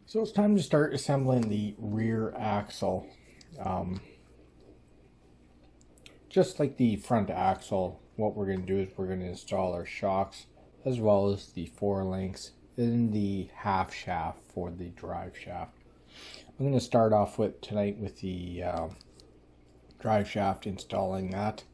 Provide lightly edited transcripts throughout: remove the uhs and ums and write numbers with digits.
So it's time to start assembling the rear axle. Just like the front axle, what we're going to do is we're going to install our shocks as well as the 4 links in the half shaft for the drive shaft. I'm going to start off with tonight with the drive shaft, installing that.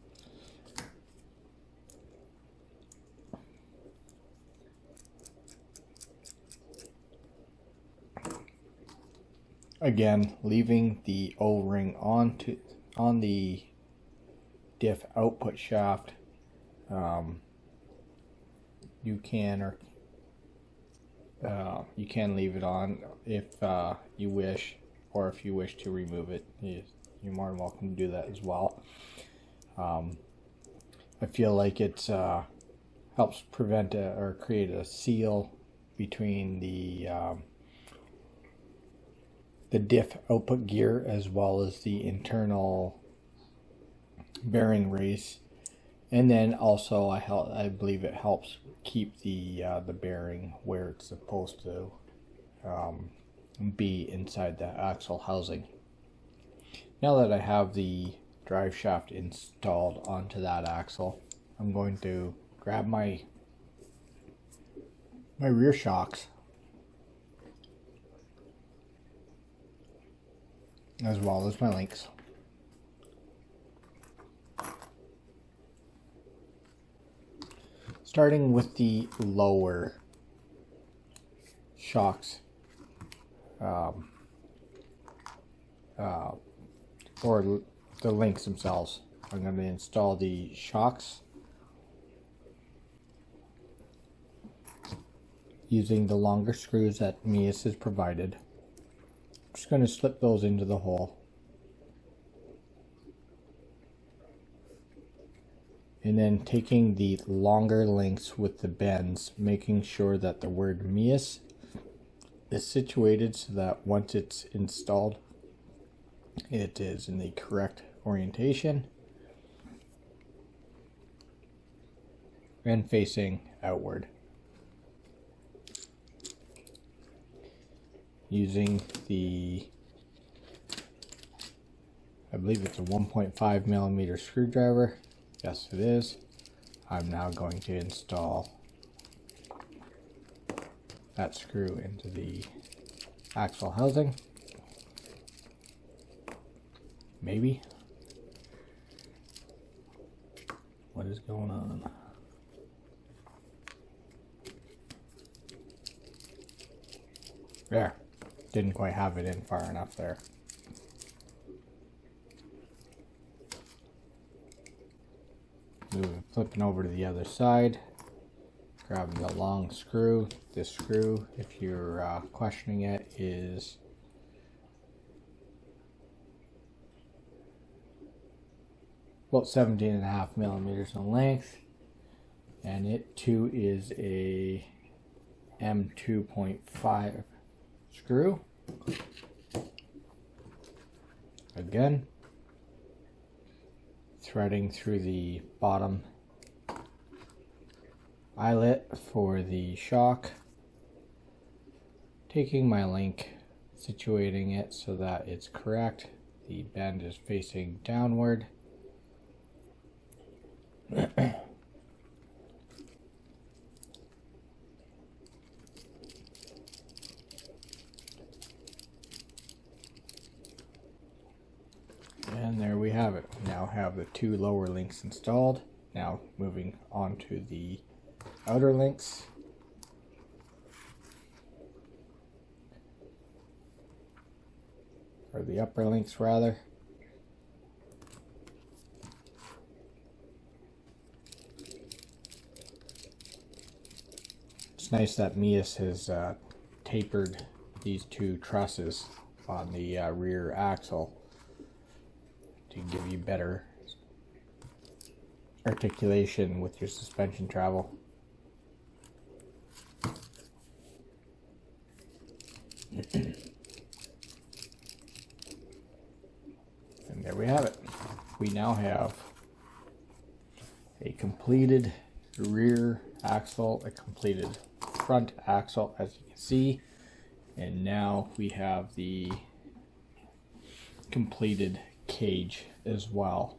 Again, leaving the O-ring on the diff output shaft. You can leave it on if you wish, or if you wish to remove it, you're more than welcome to do that as well. I feel like it helps prevent or create a seal between the diff output gear as well as the internal bearing race, and then also I believe it helps keep the bearing where it's supposed to be inside the axle housing. Now that I have the drive shaft installed onto that axle, I'm going to grab my rear shocks as well as my links. Starting with the lower shocks, or the links themselves. I'm going to install the shocks using the longer screws that MEUS has provided. I'm just going to slip those into the hole. And then taking the longer links with the bends, making sure that the word MEUS is situated so that once it's installed, it is in the correct orientation and facing outward. Using the, I believe it's a 1.5 millimeter screwdriver. Yes, it is. I'm now going to install that screw into the axle housing. Maybe. What is going on? There. Didn't quite have it in far enough there. Flipping over to the other side, grabbing the long screw. This screw, if you're questioning it, is about 17.5 millimeters in length, and it too is a M2.5 screw. Again, threading through the bottom eyelet for the shock, taking my link, situating it so that it's correct, the bend is facing downward. And there we have it. We now have the 2 lower links installed. Now moving on to the outer links. Or the upper links rather. It's nice that MEUS has tapered these 2 trusses on the rear axle to give you better articulation with your suspension travel. And there we have it. We now have a completed rear axle, a completed front axle. As you can see, And now we have the completed cage as well.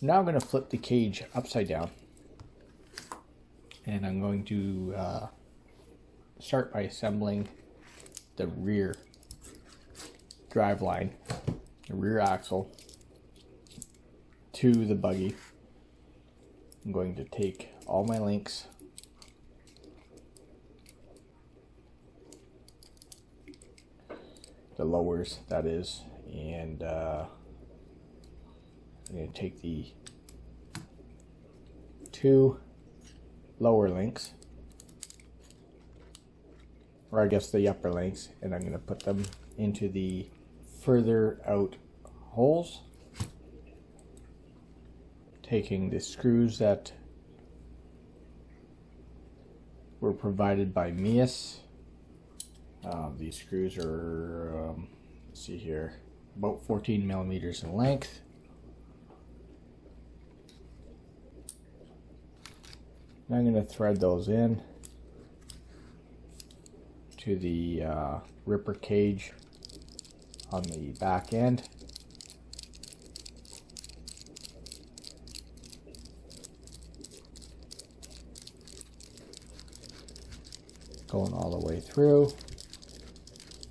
Now I'm going to flip the cage upside down, and I'm going to start by assembling the rear drive line, the rear axle, to the buggy. I'm going to take all my links, the lowers that is, and I'm going to take the 2 lower links, or I guess the upper links, and I'm going to put them into the further out holes, taking the screws that were provided by MEUS. These screws are, let's see here, about 14 millimeters in length. Now I'm going to thread those in to the ripper cage on the back end. Going all the way through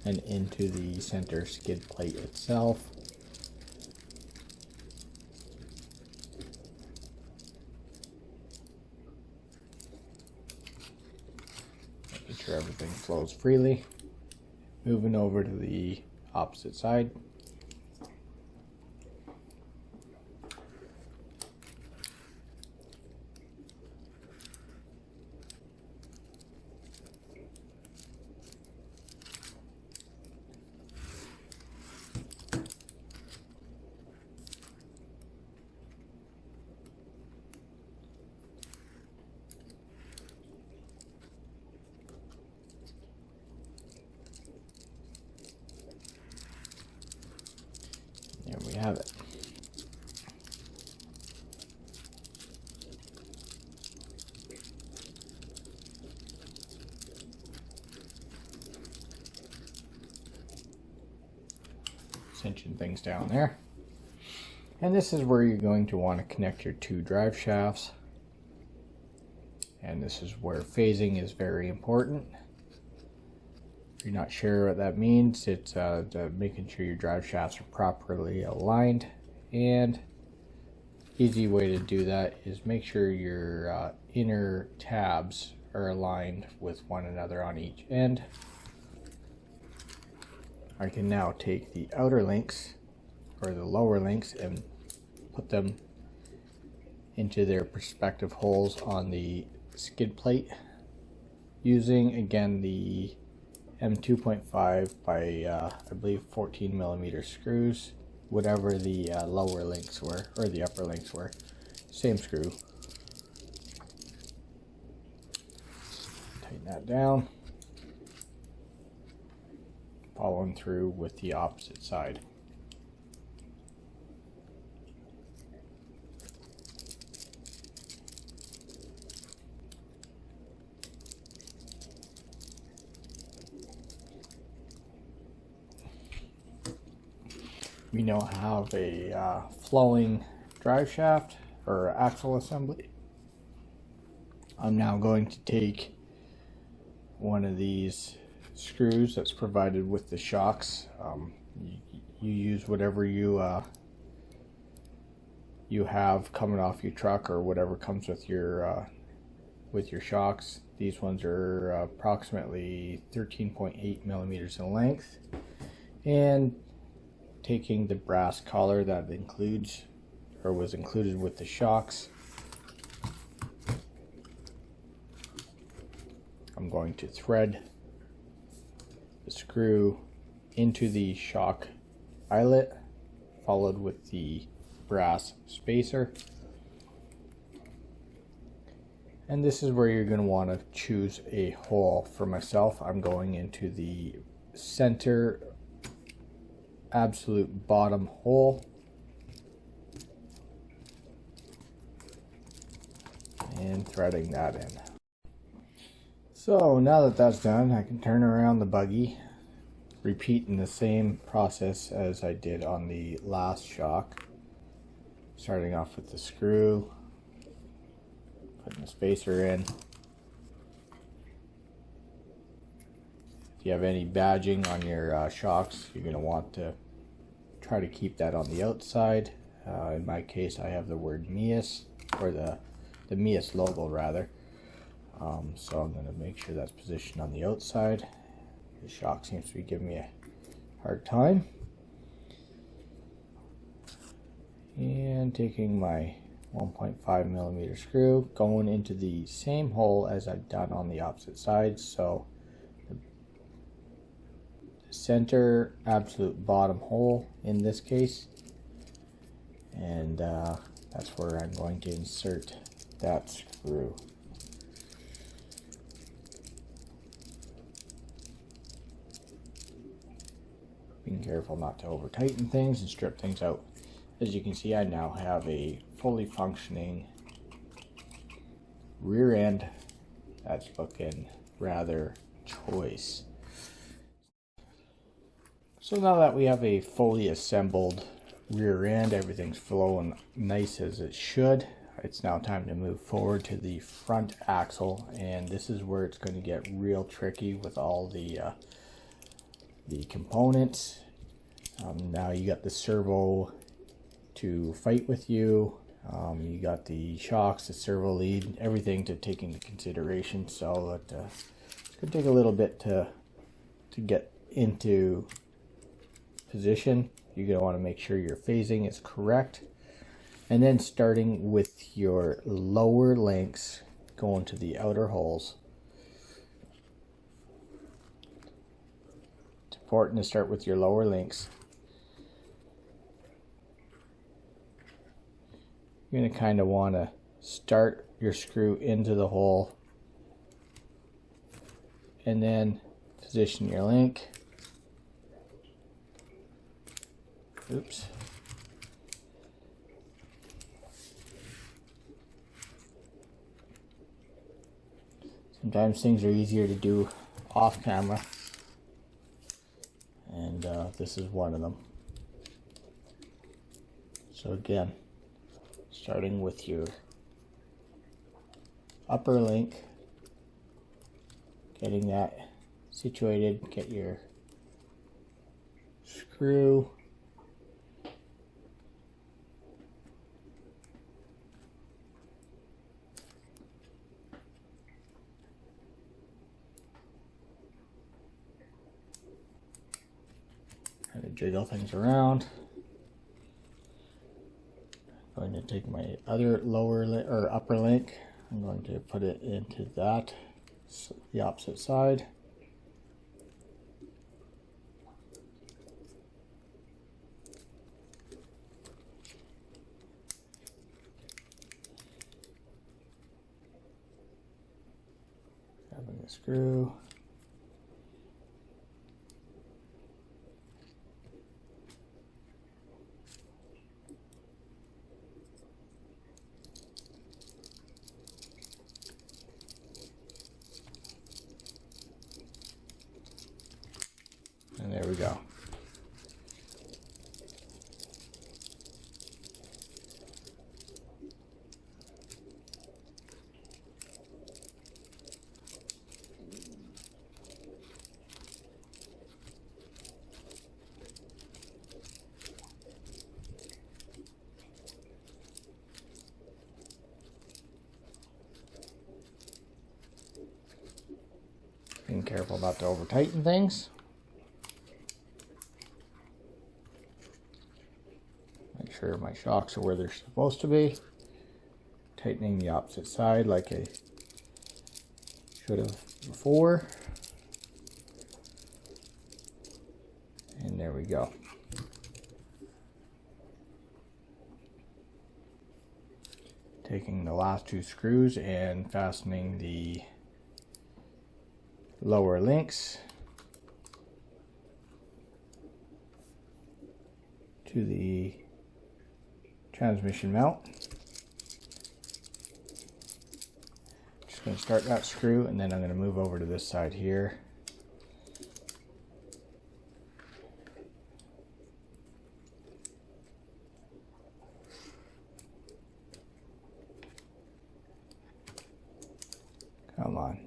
and into the center skid plate itself. Making sure everything flows freely. Moving over to the opposite side. There we have it. Cinching things down there. And this is where you're going to want to connect your 2 drive shafts. And this is where phasing is very important. If you're not sure what that means, it's making sure your drive shafts are properly aligned. And easy way to do that is make sure your inner tabs are aligned with one another on each end. I can now take the outer links, or the lower links, and put them into their respective holes on the skid plate using, again, the M2.5 by I believe 14 millimeter screws, whatever the lower links were, or the upper links were, same screw. Tighten that down, following through with the opposite side. We now have a flowing drive shaft or axle assembly. I'm now going to take one of these screws that's provided with the shocks. You use whatever you have coming off your truck, or whatever comes with your shocks. These ones are approximately 13.8 millimeters in length, and taking the brass collar that includes, or was included with the shocks, I'm going to thread the screw into the shock eyelet, followed with the brass spacer. And this is where you're going to want to choose a hole. For myself, I'm going into the center absolute bottom hole, and threading that in. So now that that's done, I can turn around the buggy, repeating the same process as I did on the last shock. Starting off with the screw, putting the spacer in. If you have any badging on your shocks, you're going to want to try to keep that on the outside. In my case, I have the word MEUS, or the MEUS logo rather. So I'm going to make sure that's positioned on the outside. The shock seems to be giving me a hard time. And taking my 1.5 millimeter screw, going into the same hole as I've done on the opposite side. So the center absolute bottom hole in this case, and that's where I'm going to insert that screw. Being careful not to over tighten things and strip things out. As you can see, I now have a fully functioning rear end that's looking rather choice. So now that we have a fully assembled rear end, everything's flowing nice as it should. It's now time to move forward to the front axle, and this is where it's going to get real tricky with all the components. Now you got the servo to fight with you. You got the shocks, the servo lead, everything to take into consideration. So it's going to take a little bit to get into position. You're going to want to make sure your phasing is correct. And then starting with your lower links, going to the outer holes. It's important to start with your lower links. You're going to kind of want to start your screw into the hole and then position your link. Oops. Sometimes things are easier to do off camera, and this is one of them. So again, starting with your upper link, getting that situated, get your screw, kind of jiggle things around. I'm going to take my other upper link. I'm going to put it into that, the opposite side. Grabbing the screw. And there we go. Being careful not to over tighten things. Make sure my shocks are where they're supposed to be. Tightening the opposite side like I should have before. And there we go. Taking the last two screws and fastening the lower links to the transmission mount. Just going to start that screw, and then I'm going to move over to this side here. Come on.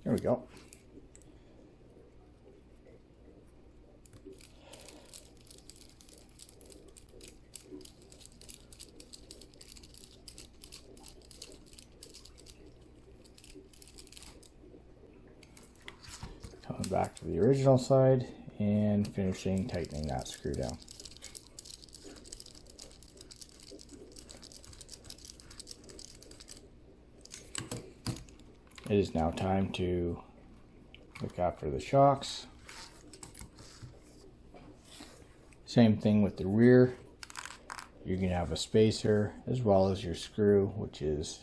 There we go. Coming back to the original side and finishing tightening that screw down. It is now time to look after the shocks. Same thing with the rear. You're going to have a spacer as well as your screw, which is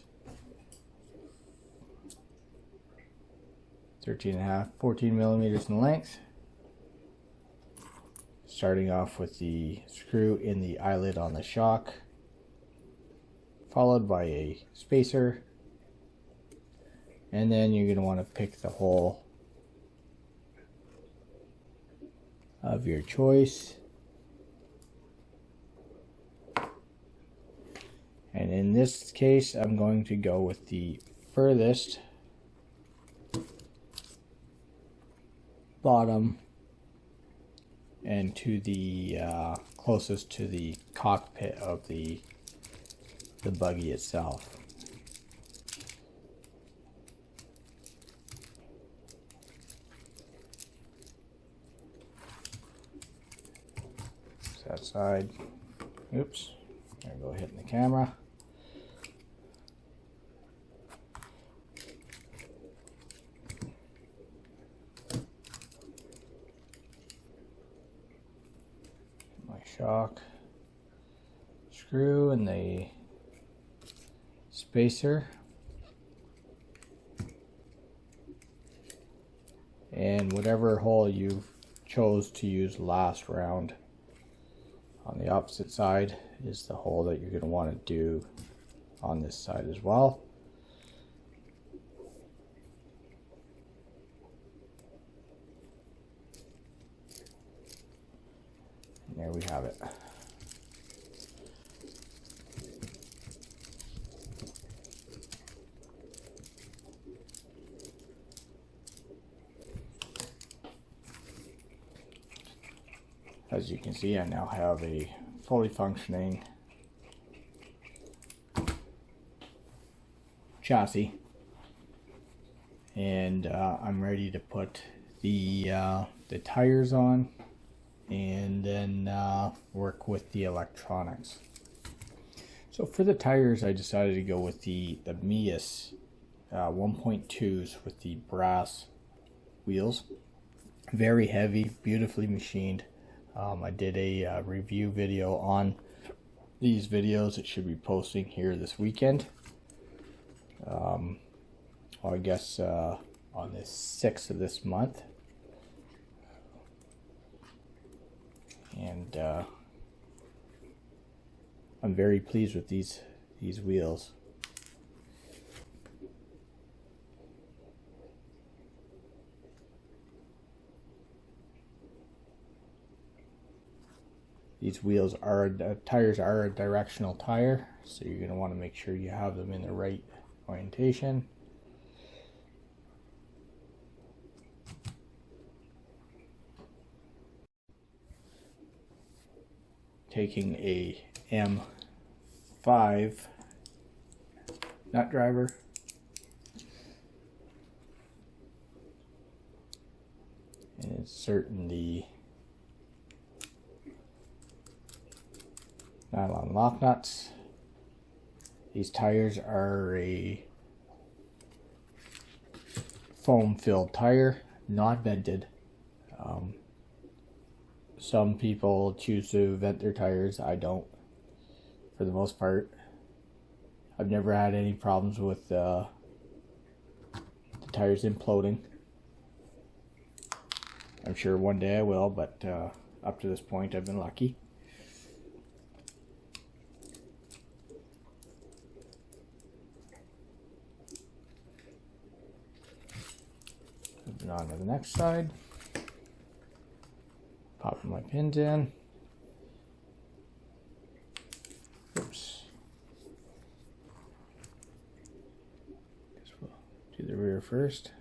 14 millimeters in length. Starting off with the screw in the eyelet on the shock, followed by a spacer, and then you're going to want to pick the hole of your choice. And in this case, I'm going to go with the furthest bottom and to the closest to the cockpit of the buggy itself. That side. Oops. There we go, hitting the camera. My shock screw and the spacer. And whatever hole you chose to use last round. On the opposite side is the hole that you're going to want to do on this side as well. And there we have it. As you can see, I now have a fully functioning chassis, and I'm ready to put the tires on and then work with the electronics. So for the tires, I decided to go with the MEUS 1.2s with the brass wheels. Very heavy, beautifully machined. I did a review video on these videos. It should be posting here this weekend. I guess on the 6th of this month. And I'm very pleased with these wheels. These wheels are, tires are a directional tire, so you're going to want to make sure you have them in the right orientation. Taking a M5 nut driver, and inserting the nylon lock nuts. These tires are a foam filled tire, not vented. Some people choose to vent their tires. I don't, for the most part. I've never had any problems with the the tire's imploding. I'm sure one day I will, but up to this point I've been lucky. Moving on to the next side. Popping my pins in. Oops. Guess we'll do the rear first.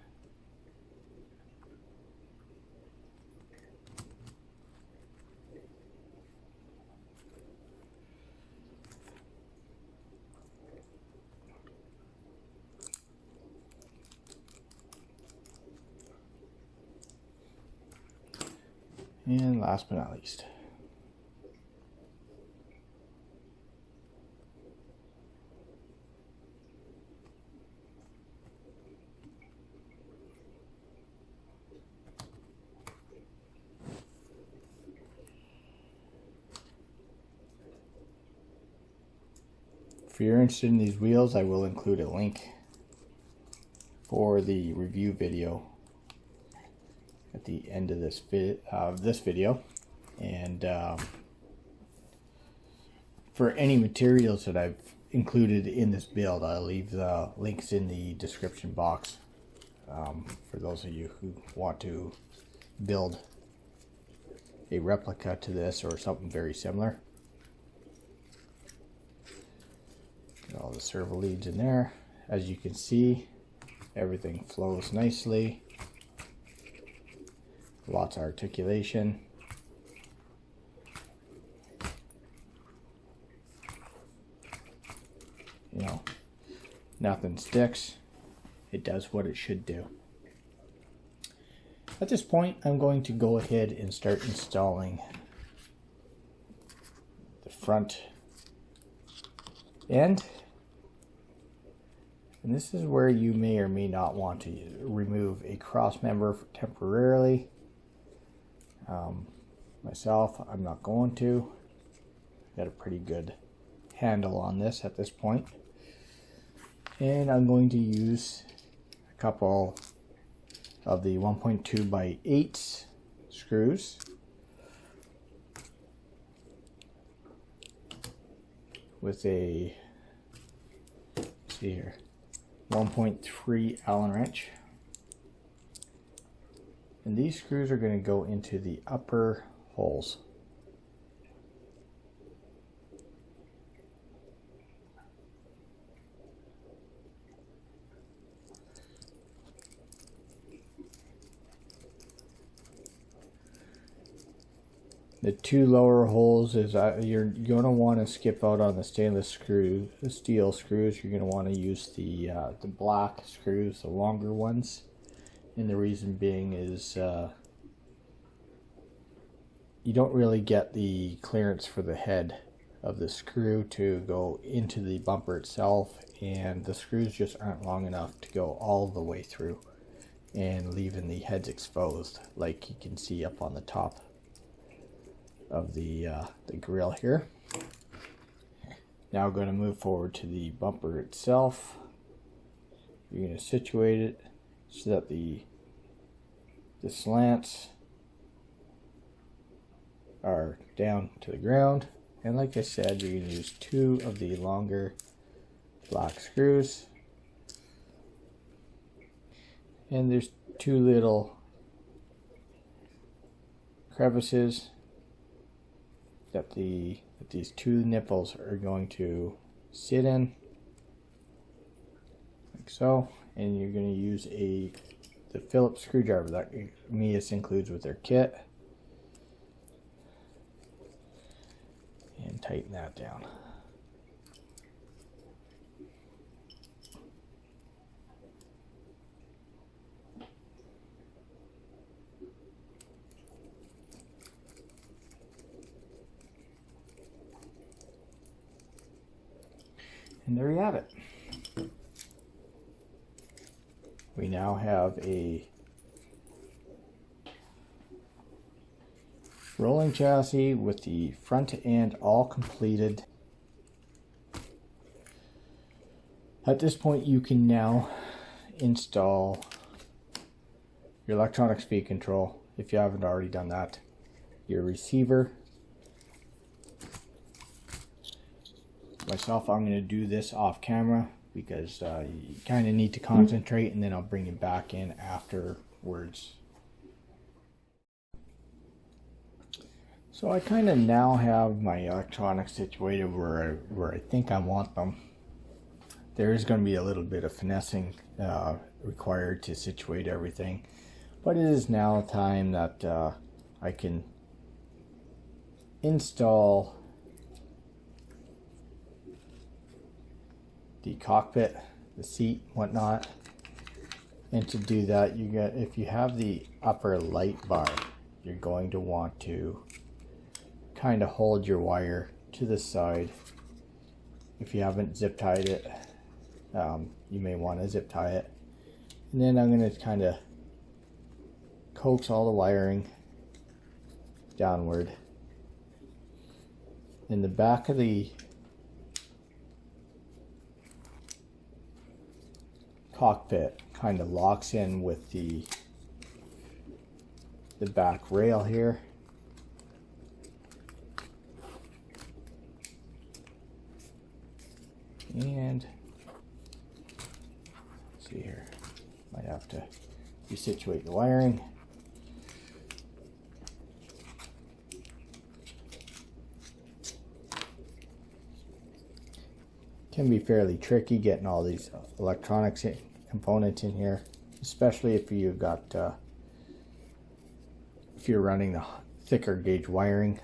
And last but not least, if you're interested in these wheels, I will include a link for the review video at the end of this video, and for any materials that I've included in this build, I'll leave the links in the description box for those of you who want to build a replica to this or something very similar. Got all the servo leads in there. As you can see, everything flows nicely. Lots of articulation. You know, nothing sticks. It does what it should do. At this point, I'm going to go ahead and start installing the front end. And this is where you may or may not want to remove a cross member temporarily. Myself, I'm not going to. Got a pretty good handle on this at this point. And I'm going to use a couple of the 1.2 by 8 screws. With a, let's see here, 1.3 Allen wrench. And these screws are going to go into the upper holes. The two lower holes is you're going to want to skip out on the stainless screw, the steel screws. You're going to want to use the black screws, the longer ones. And the reason being is you don't really get the clearance for the head of the screw to go into the bumper itself, and the screws just aren't long enough to go all the way through and leaving the heads exposed, like you can see up on the top of the grill here. Now we're going to move forward to the bumper itself. You're going to situate it so that the slants are down to the ground, and like I said, you're going to use two of the longer black screws, and there's two little crevices that these two nipples are going to sit in, like so. And you're going to use the Phillips screwdriver that MEUS includes with their kit, and tighten that down. And there you have it. We now have a rolling chassis with the front end all completed. At this point, you can now install your electronic speed control, if you haven't already done that, your receiver. Myself, I'm going to do this off camera because you kind of need to concentrate, and then I'll bring it back in afterwards. So I kind of now have my electronics situated where I think I want them. There is going to be a little bit of finessing required to situate everything, but it is now time that I can install the cockpit, the seat, whatnot. And to do that, if you have the upper light bar, you're going to want to kind of hold your wire to the side. If you haven't zip tied it, you may want to zip tie it. And then I'm going to kind of coax all the wiring downward. In the back of the cockpit kind of locks in with the back rail here. And let's see here, might have to resituate the wiring. Can be fairly tricky getting all these electronics components in here, especially if you've got if you're running the thicker gauge wiring.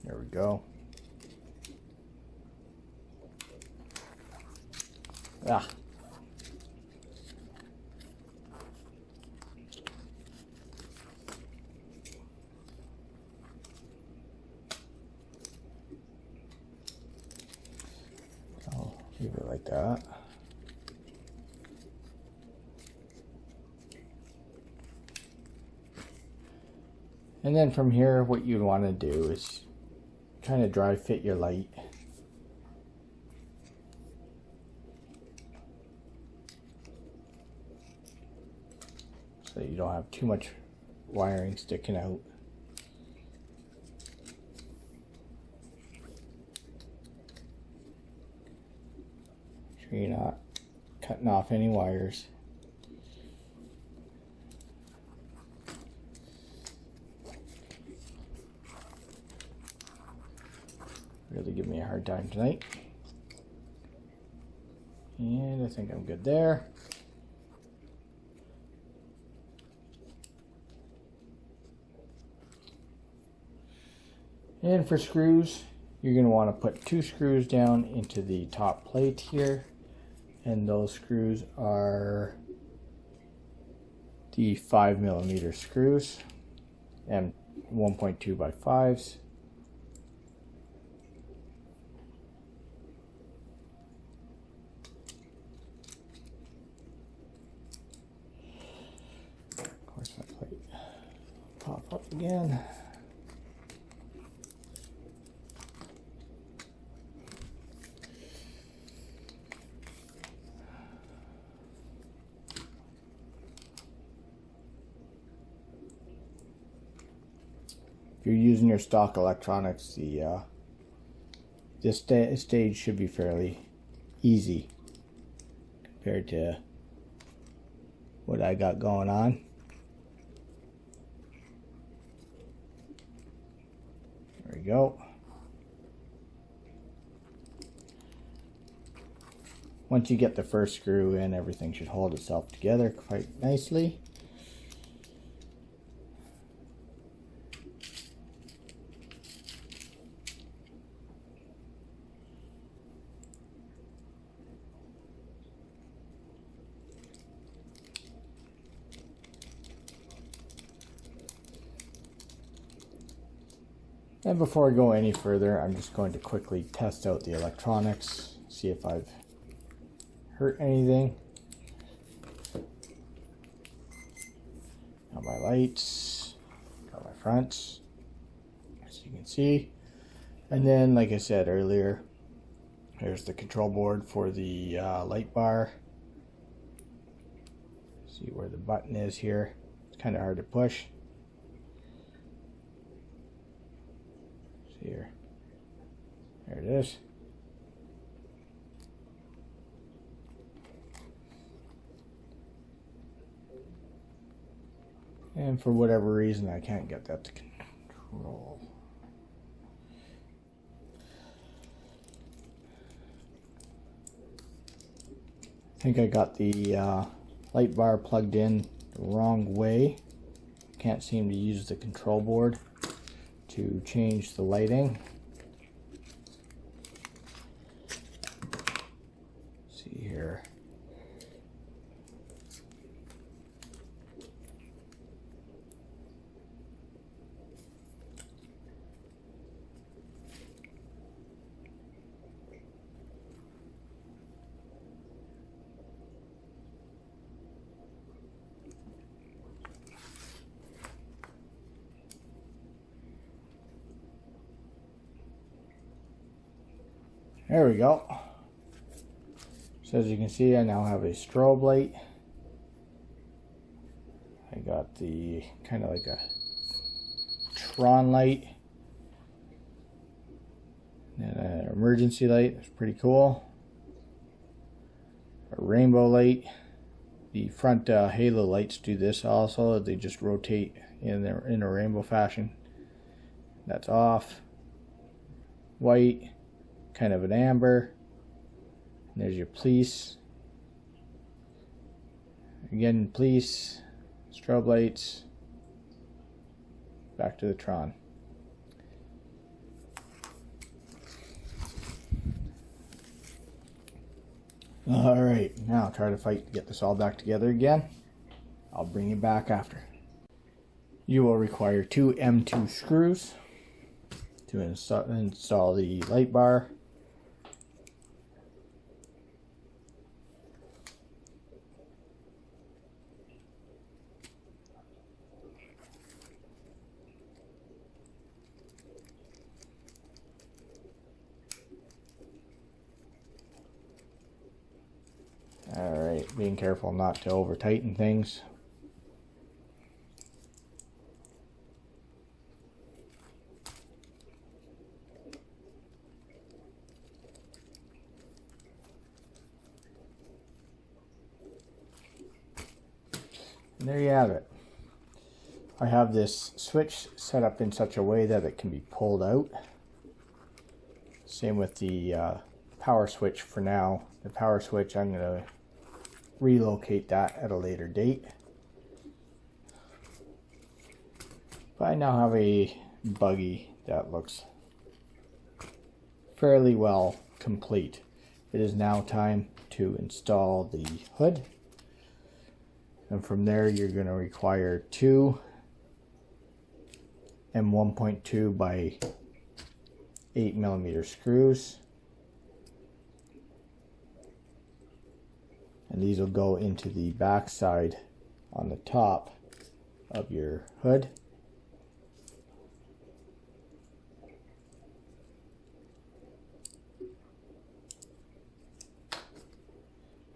There we go. Ah. I'll leave it like that. And then from here, what you'd want to do is kind of dry fit your light. So you don't have too much wiring sticking out. Make sure you're not cutting off any wires. Really give me a hard time tonight. And I think I'm good there. And for screws, you're going to want to put 2 screws down into the top plate here. And those screws are the 5mm screws and 1.2 by 5s. Of course, my plate pop up again. If you're using your stock electronics, this stage should be fairly easy compared to what I got going on. There we go. Once you get the first screw in, everything should hold itself together quite nicely. And before I go any further, I'm just going to quickly test out the electronics, see if I've hurt anything. Got my lights, got my fronts, as you can see. And then, like I said earlier, Here's the control board for the light bar. See where the button is here. It's kind of hard to push. See here. There it is. And for whatever reason, I can't get that to control. I think I got the light bar plugged in the wrong way. Can't seem to use the control board to change the lighting. See here. There we go. So as you can see, I now have a strobe light. I got the kind of like a Tron light. And an emergency light. It's pretty cool. A rainbow light. The front halo lights do this also. They just rotate in a rainbow fashion. That's off. White. Kind of an amber. And there's your police. Again, police, strobe lights. Back to the Tron. Alright, now I'll try to fight to get this all back together again. I'll bring you back after. You will require 2 M2 screws to install the light bar. Alright, being careful not to over tighten things. And there you have it. I have this switch set up in such a way that it can be pulled out. Same with the power switch for now. The power switch, I'm going to relocate that at a later date. But I now have a buggy that looks fairly well complete. It is now time to install the hood. And from there you're going to require 2 M1.2 by 8mm screws. And these will go into the back side on the top of your hood.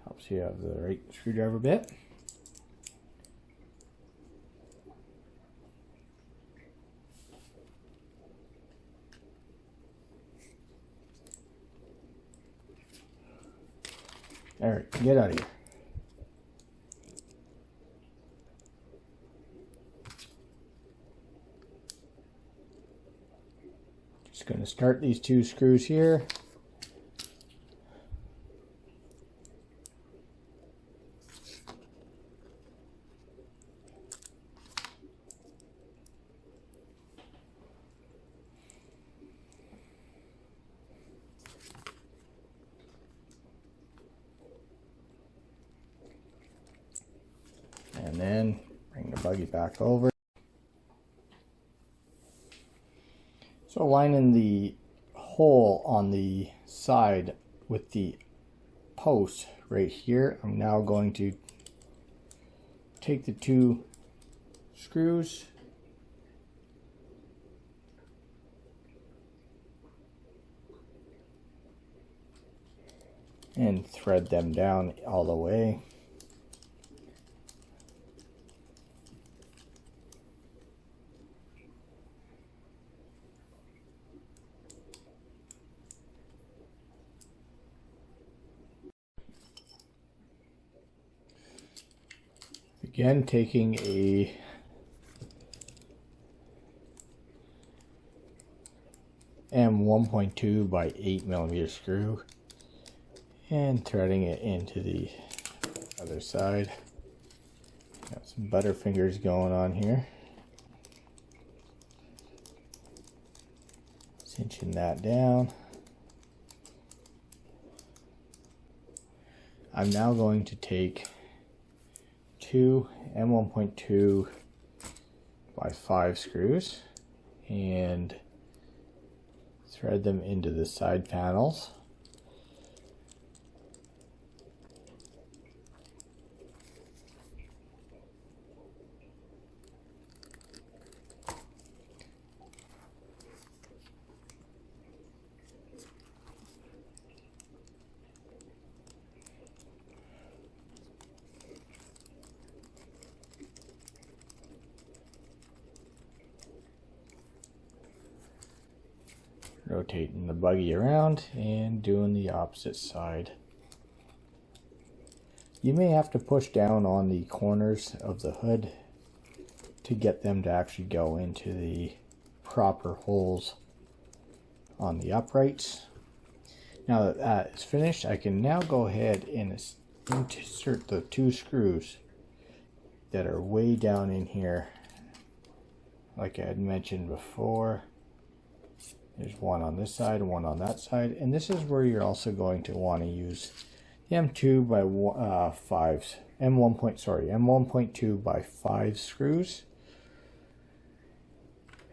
Helps you have the right screwdriver bit. Alright, get out of here. Just going to start these 2 screws here. And then bring the buggy back over. So lining the hole on the side with the post right here, I'm now going to take the 2 screws and thread them down all the way. Again, taking a M1.2 by 8mm screw and threading it into the other side. Got some butterfingers going on here. Cinching that down. I'm now going to take two M1.2 by 5 screws and thread them into the side panels. Rotating the buggy around and doing the opposite side. You may have to push down on the corners of the hood to get them to actually go into the proper holes on the uprights. Now that that is finished, I can now go ahead and insert the 2 screws that are way down in here. Like I had mentioned before, there's one on this side and one on that side, and this is where you're also going to want to use the M2 by 5s, M1.2 by 5 screws,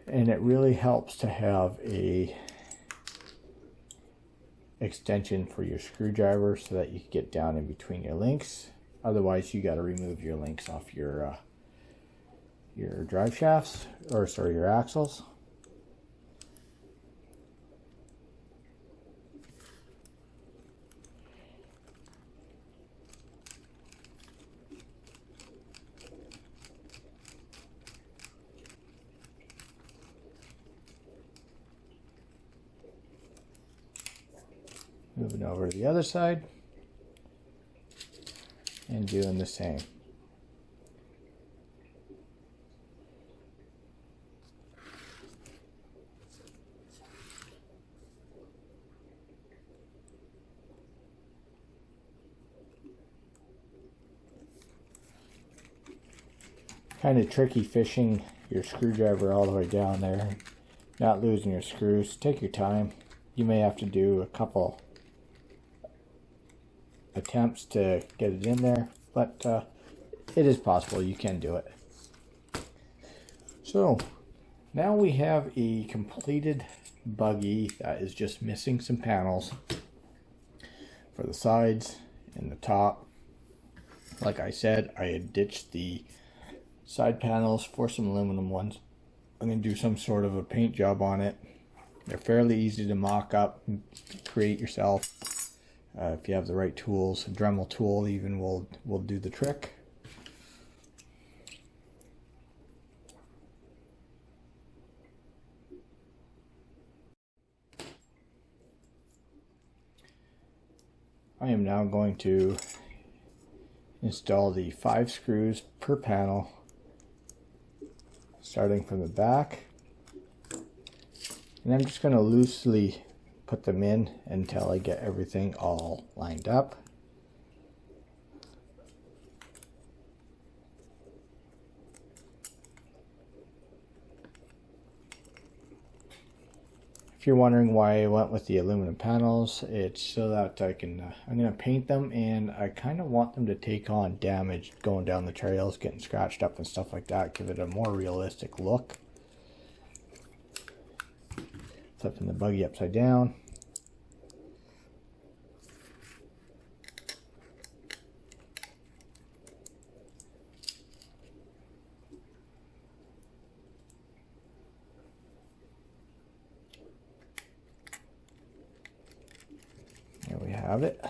and it really helps to have a extension for your screwdriver so that you can get down in between your links. Otherwise, you got to remove your links off your drive shafts, or sorry, your axles. Moving over to the other side and doing the same. Kind of tricky fishing your screwdriver all the way down there, not losing your screws. Take your time. You may have to do a couple attempts to get it in there, but it is possible. You can do it. So now we have a completed buggy that is just missing some panels for the sides and the top. Like I said, I had ditched the side panels for some aluminum ones. I'm going to do some sort of a paint job on it. They're fairly easy to mock up and create yourself. If you have the right tools, a Dremel tool even will do the trick. I am now going to install the 5 screws per panel, starting from the back, and I'm just going to loosely put them in until I get everything all lined up. If you're wondering why I went with the aluminum panels, it's so that I can, I'm going to paint them, and I kind of want them to take on damage going down the trails, getting scratched up and stuff like that, give it a more realistic look. Flipping the buggy upside down. There we have it.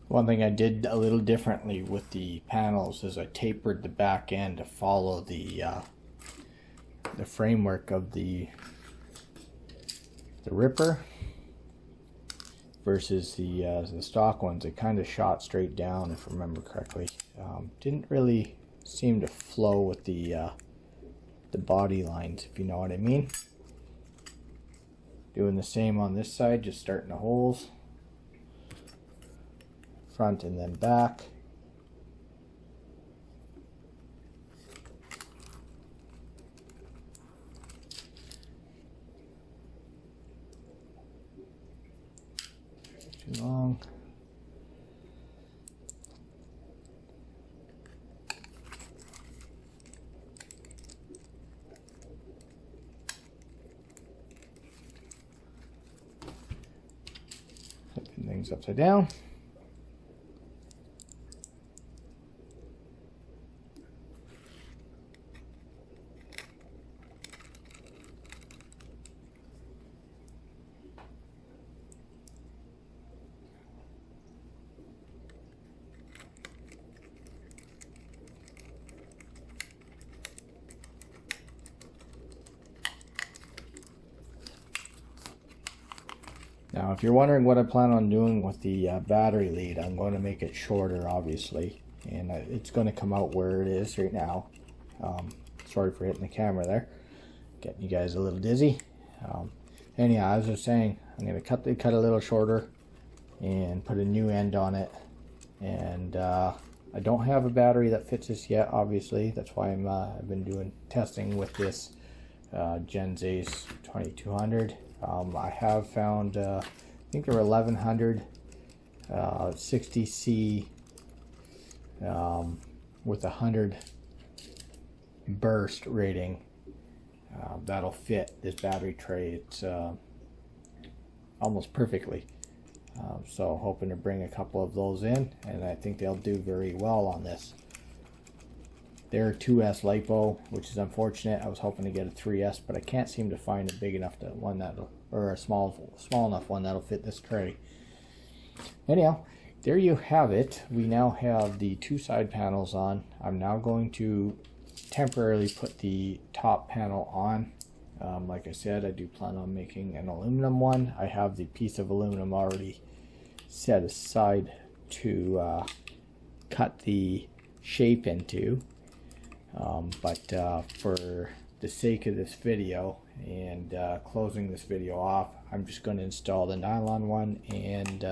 One thing I did a little differently with the panels is I tapered the back end to follow the framework of the Ripper versus the stock ones. It kind of shot straight down, if I remember correctly. Didn't really seem to flow with the body lines, if you know what I mean. Doing the same on this side, just starting the holes, front and then back. Too long. Flipping things upside down. Now, if you're wondering what I plan on doing with the battery lead, I'm going to make it shorter, obviously, and it's going to come out where it is right now. Sorry for hitting the camera there, getting you guys a little dizzy. Anyhow, as I was saying, I'm going to cut a little shorter and put a new end on it. And I don't have a battery that fits this yet, obviously. That's why I've been doing testing with this Gen Ace 2200. I have found, I think there were 1100 60C with 100 burst rating. That'll fit this battery tray. It's almost perfectly. So hoping to bring a couple of those in, and I think they'll do very well on this. They're 2S LiPo, which is unfortunate. I was hoping to get a 3S, but I can't seem to find a big enough one that'll, or a small enough one that'll fit this tray. Anyhow, there you have it. We now have the two side panels on. I'm now going to temporarily put the top panel on. Like I said, I do plan on making an aluminum one. I have the piece of aluminum already set aside to cut the shape into. But for the sake of this video and closing this video off, I'm just going to install the nylon one and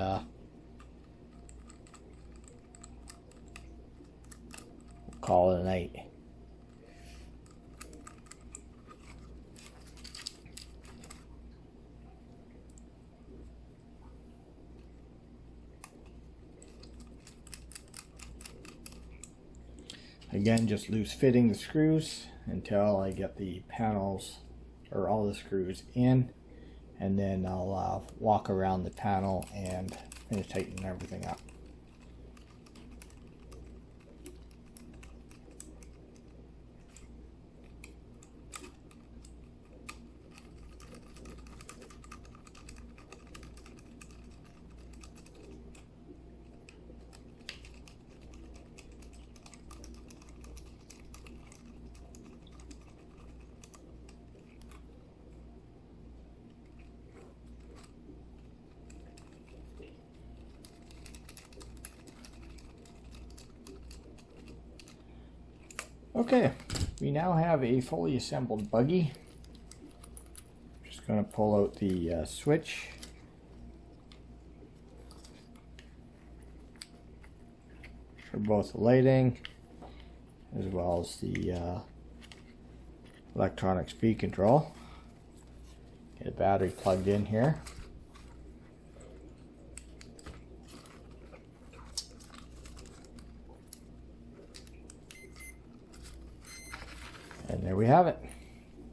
call it a night. Again, just loose fitting the screws until I get the panels or all the screws in, and then I'll walk around the panel and finish tightening everything up. Okay, we now have a fully assembled buggy. Just going to pull out the switch. For both the lighting as well as the electronic speed control. Get a battery plugged in here. And there we have it.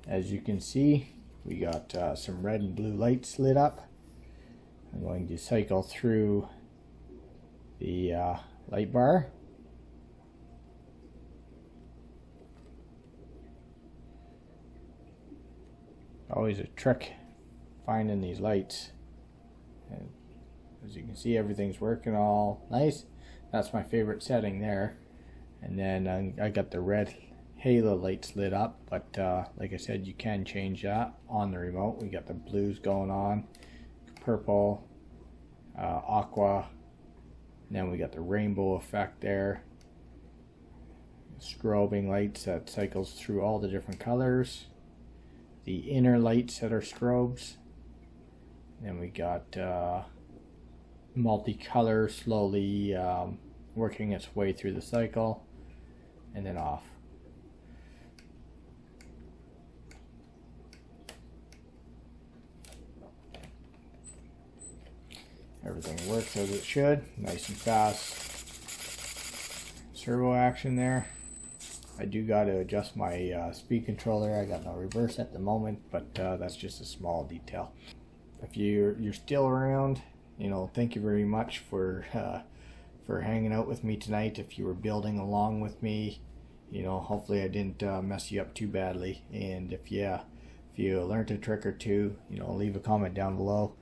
As you can see, we got some red and blue lights lit up. I'm going to cycle through the light bar. Always a trick finding these lights. And as you can see, everything's working all nice. That's my favorite setting there. And then I got the red halo lights lit up, but like I said, you can change that on the remote. We got the blues going on, purple, aqua, and then we got the rainbow effect there. Strobing lights that cycles through all the different colors. The inner lights that are strobes. Then we got multicolor slowly working its way through the cycle, and then off. Everything works as it should, nice and fast. Servo action there. I do got to adjust my speed controller. I got no reverse at the moment, but that's just a small detail. If you're still around, you know, thank you very much for hanging out with me tonight. If you were building along with me, you know, hopefully I didn't mess you up too badly. And if you learned a trick or two, you know, leave a comment down below.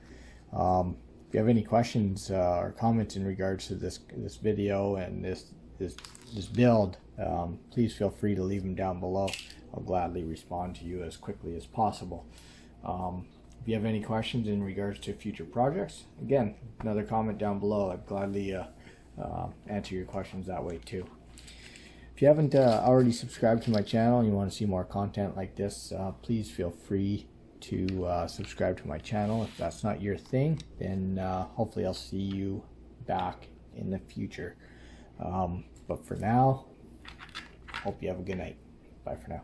If you have any questions or comments in regards to this video and this build, please feel free to leave them down below. I'll gladly respond to you as quickly as possible. If you have any questions in regards to future projects, again, another comment down below. I'd gladly answer your questions that way too. If you haven't already subscribed to my channel and you want to see more content like this, please feel free to subscribe to my channel. If that's not your thing, then hopefully I'll see you back in the future. But for now, hope you have a good night. Bye for now.